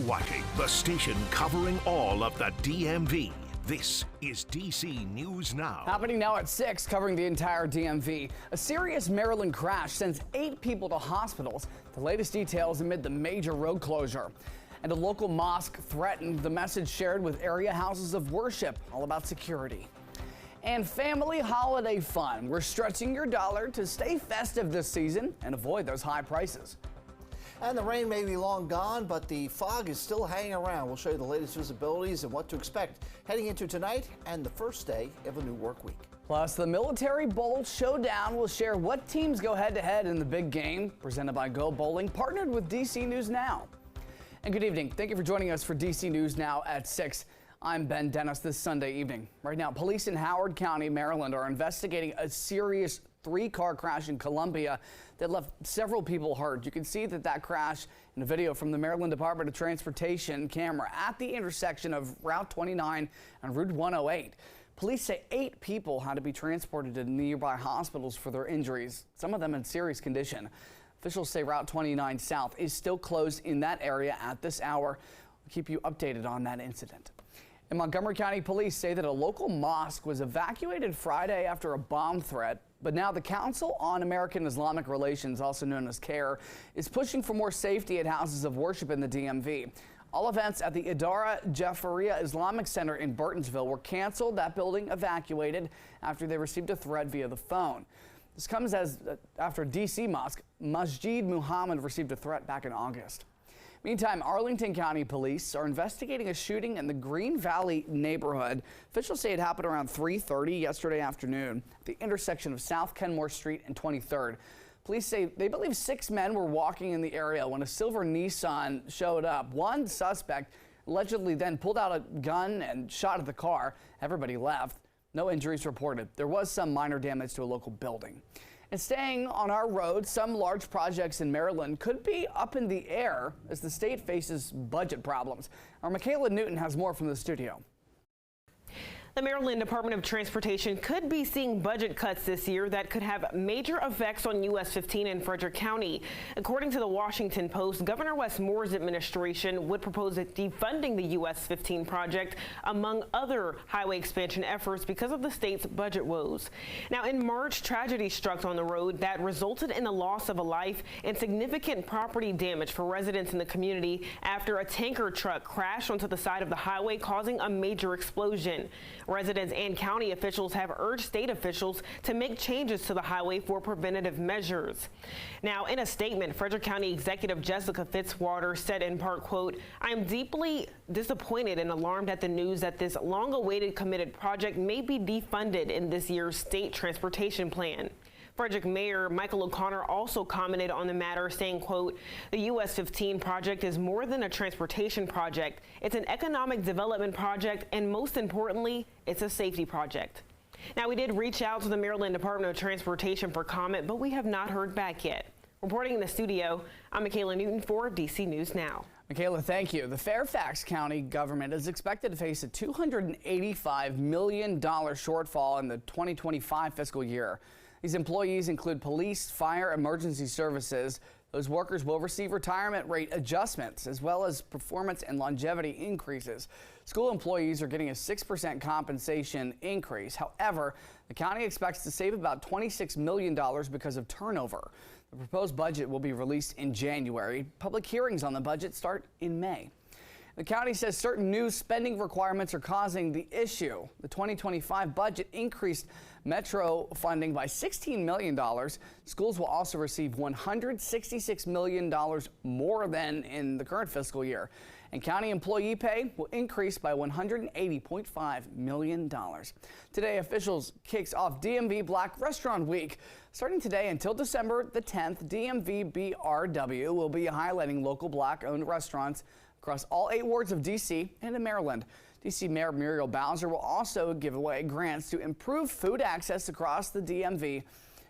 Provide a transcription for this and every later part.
watching the station covering all of the DMV. This is DC News Now. Happening now at 6, covering the entire DMV. A serious Maryland crash sends 8 people to hospitals. The latest details amid the major road closure. And a local mosque threatened, the message shared with area houses of worship, all about security. And family holiday fun. We're stretching your dollar to stay festive this season and avoid those high prices. And the rain may be long gone, but the fog is still hanging around. We'll show you the latest visibilities and what to expect heading into tonight and the first day of a new work week. Plus, the Military Bowl Showdown will share what teams go head-to-head in the big game, presented by Go Bowling, partnered with DC News Now. And good evening. Thank you for joining us for DC News Now at 6. I'm Ben Dennis this Sunday evening. Right now, police in Howard County, Maryland are investigating a serious 3-car crash in Columbia that left several people hurt. You can see that crash in a video from the Maryland Department of Transportation camera at the intersection of Route 29 and Route 108. Police say 8 people had to be transported to nearby hospitals for their injuries, some of them in serious condition. Officials say Route 29 South is still closed in that area at this hour. We'll keep you updated on that incident. And Montgomery County Police say that a local mosque was evacuated Friday after a bomb threat. But now the Council on American Islamic Relations, also known as CAIR, is pushing for more safety at houses of worship in the DMV. All events at the Idara Jafaria Islamic Center in Burtonsville were canceled. That building evacuated after they received a threat via the phone. This comes after DC mosque Masjid Muhammad received a threat back in August. Meantime, Arlington County Police are investigating a shooting in the Green Valley neighborhood. Officials say it happened around 3:30 yesterday afternoon at the intersection of South Kenmore Street and 23rd. Police say they believe 6 men were walking in the area when a silver Nissan showed up. One suspect allegedly then pulled out a gun and shot at the car. Everybody left. No injuries reported. There was some minor damage to a local building. And staying on our road, some large projects in Maryland could be up in the air as the state faces budget problems. Our Michaela Newton has more from the studio. The Maryland Department of Transportation could be seeing budget cuts this year that could have major effects on US 15 in Frederick County. According to the Washington Post, Governor Wes Moore's administration would propose defunding the US 15 project, among other highway expansion efforts, because of the state's budget woes. Now, in March, tragedy struck on the road that resulted in the loss of a life and significant property damage for residents in the community after a tanker truck crashed onto the side of the highway, causing a major explosion. Residents and county officials have urged state officials to make changes to the highway for preventative measures. Now, in a statement, Frederick County Executive Jessica Fitzwater said in part, quote, "I am deeply disappointed and alarmed at the news that this long-awaited committed project may be defunded in this year's state transportation plan." Frederick Mayor Michael O'Connor also commented on the matter, saying, quote, "The US 15 project is more than a transportation project. It's an economic development project, and most importantly, it's a safety project." Now, we did reach out to the Maryland Department of Transportation for comment, but we have not heard back yet. Reporting in the studio, I'm Michaela Newton for DC News Now. Michaela, thank you. The Fairfax County government is expected to face a $285 million shortfall in the 2025 fiscal year. These employees include police, fire, emergency services. Those workers will receive retirement rate adjustments as well as performance and longevity increases. School employees are getting a 6% compensation increase. However, the county expects to save about $26 million because of turnover. The proposed budget will be released in January. Public hearings on the budget start in May. The county says certain new spending requirements are causing the issue. The 2025 budget increased Metro funding by $16 million. Schools will also receive $166 million more than in the current fiscal year. And county employee pay will increase by $180.5 million. Today, officials kicks off DMV Black Restaurant Week. Starting today until December the 10th, DMV BRW will be highlighting local Black-owned restaurants across all 8 wards of D.C. and in Maryland. D.C. Mayor Muriel Bowser will also give away grants to improve food access across the DMV.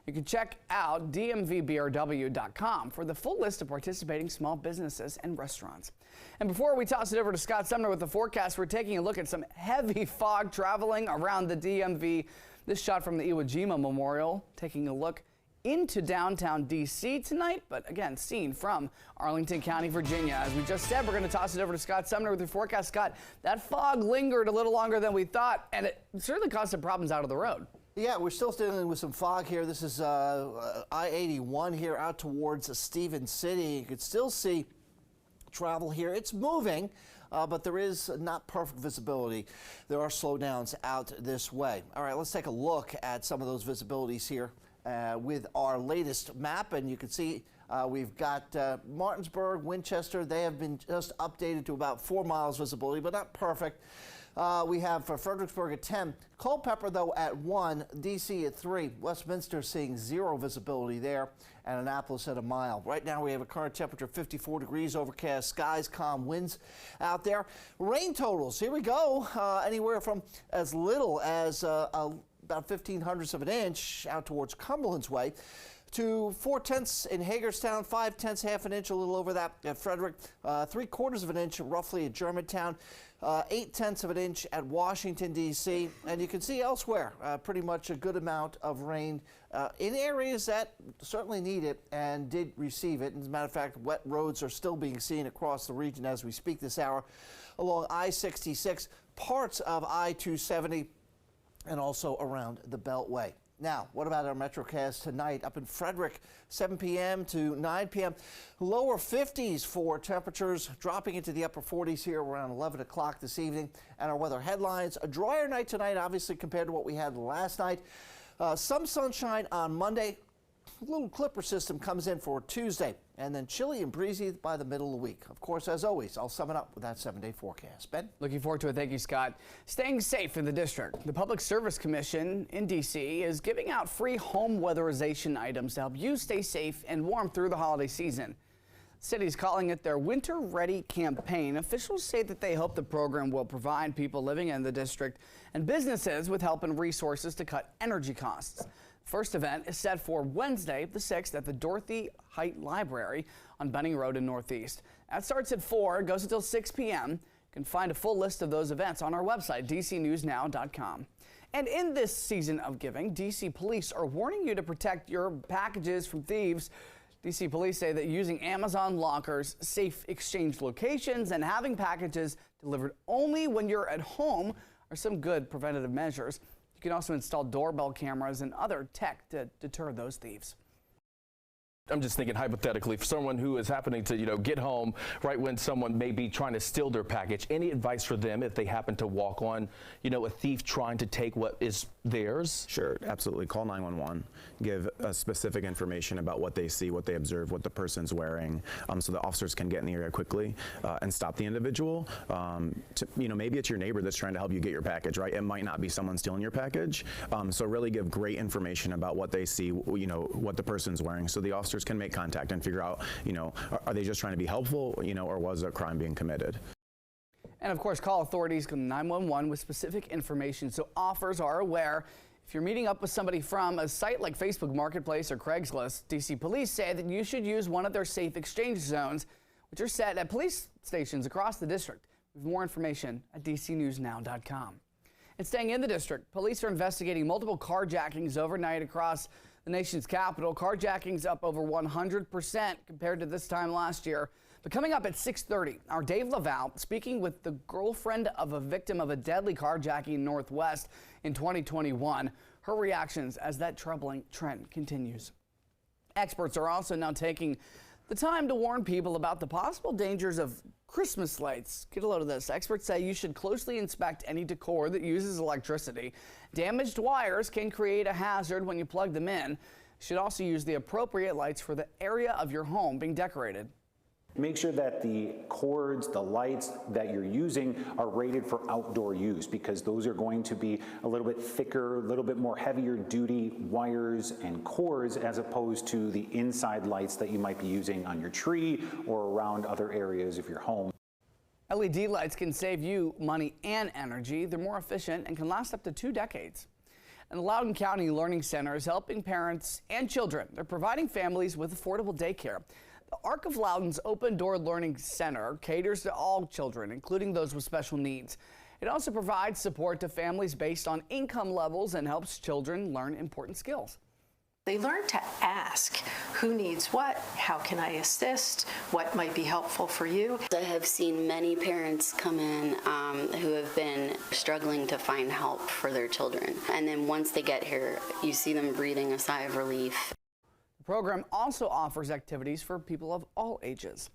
You can check out dmvbrw.com for the full list of participating small businesses and restaurants. And before we toss it over to Scott Sumner with the forecast, we're taking a look at some heavy fog traveling around the DMV. This shot from the Iwo Jima Memorial, taking a look into downtown D.C. tonight, but again, seen from Arlington County, Virginia. As we just said, we're going to toss it over to Scott Sumner with your forecast. Scott, that fog lingered a little longer than we thought, and it certainly caused some problems out of the road. Yeah, we're still dealing with some fog here. This is I-81 here out towards Stevens City. You can still see travel here. It's moving, but there is not perfect visibility. There are slowdowns out this way. All right, let's take a look at some of those visibilities here with our latest map, and you can see we've got Martinsburg, Winchester. They have been just updated to about 4 miles visibility, but not perfect. We have Fredericksburg at 10, Culpeper though at 1, D.C. at 3, Westminster seeing 0 visibility there, and Annapolis at 1 mile. Right now we have a current temperature of 54 degrees, overcast skies, calm winds out there. Rain totals, here we go, anywhere from as little as about 0.15 of an inch out towards Cumberland's way, to 4/10 in Hagerstown, 5/10, half an inch, a little over that at Frederick, 3/4 of an inch roughly at Germantown, 8/10 of an inch at Washington, D.C., and you can see elsewhere pretty much a good amount of rain in areas that certainly need it and did receive it. As a matter of fact, wet roads are still being seen across the region as we speak this hour along I-66, parts of I-270, and also around the Beltway. Now, what about our Metrocast tonight? Up in Frederick, 7 p.m. to 9 p.m. Lower 50s for temperatures, dropping into the upper 40s here around 11 o'clock this evening. And our weather headlines, a drier night tonight, obviously, compared to what we had last night. Some sunshine on Monday. A little clipper system comes in for Tuesday, and then chilly and breezy by the middle of the week. Of course, as always, I'll sum it up with that 7-day forecast. Ben? Looking forward to it. Thank you, Scott. Staying safe in the district. The Public Service Commission in D.C. is giving out free home weatherization items to help you stay safe and warm through the holiday season. The city's calling it their Winter Ready campaign. Officials say that they hope the program will provide people living in the district and businesses with help and resources to cut energy costs. First event is set for Wednesday, the 6th, at the Dorothy Height Library on Benning Road in Northeast. That starts at 4, goes until 6 p.m. You can find a full list of those events on our website, dcnewsnow.com. And in this season of giving, D.C. police are warning you to protect your packages from thieves. D.C. police say that using Amazon lockers, safe exchange locations, and having packages delivered only when you're at home are some good preventative measures. You can also install doorbell cameras and other tech to deter those thieves. I'm just thinking hypothetically, for someone who is happening to, get home right when someone may be trying to steal their package, any advice for them if they happen to walk on, a thief trying to take what is theirs? Sure, absolutely. Call 911. Give specific information about what they see, what they observe, what the person's wearing, so the officers can get in the area quickly and stop the individual. Maybe it's your neighbor that's trying to help you get your package, right? It might not be someone stealing your package. So really give great information about what they see, what the person's wearing, so the officers can make contact and figure out, are they just trying to be helpful, or was a crime being committed? And of course, call authorities 911 with specific information so offers are aware. If you're meeting up with somebody from a site like Facebook Marketplace or Craigslist, D.C. police say that you should use one of their safe exchange zones, which are set at police stations across the district. We have more information at dcnewsnow.com. And staying in the district, police are investigating multiple carjackings overnight across the nation's capital. Carjackings up over 100% compared to this time last year. But coming up at 6:30, our Dave Laval speaking with the girlfriend of a victim of a deadly carjacking in Northwest in 2021. Her reactions as that troubling trend continues. Experts are also now taking the time to warn people about the possible dangers of Christmas lights. Get a load of this. Experts say you should closely inspect any decor that uses electricity. Damaged wires can create a hazard when you plug them in. You should also use the appropriate lights for the area of your home being decorated. Make sure that the cords, the lights that you're using are rated for outdoor use, because those are going to be a little bit thicker, a little bit more heavier duty wires and cords, as opposed to the inside lights that you might be using on your tree or around other areas of your home. LED lights can save you money and energy. They're more efficient and can last up to 2 decades. And the Loudoun County Learning Center is helping parents and children. They're providing families with affordable daycare. The Arc of Loudoun's Open Door Learning Center caters to all children, including those with special needs. It also provides support to families based on income levels and helps children learn important skills. They learn to ask who needs what, how can I assist, what might be helpful for you. I have seen many parents come in who have been struggling to find help for their children. And then once they get here, you see them breathing a sigh of relief. The program also offers activities for people of all ages.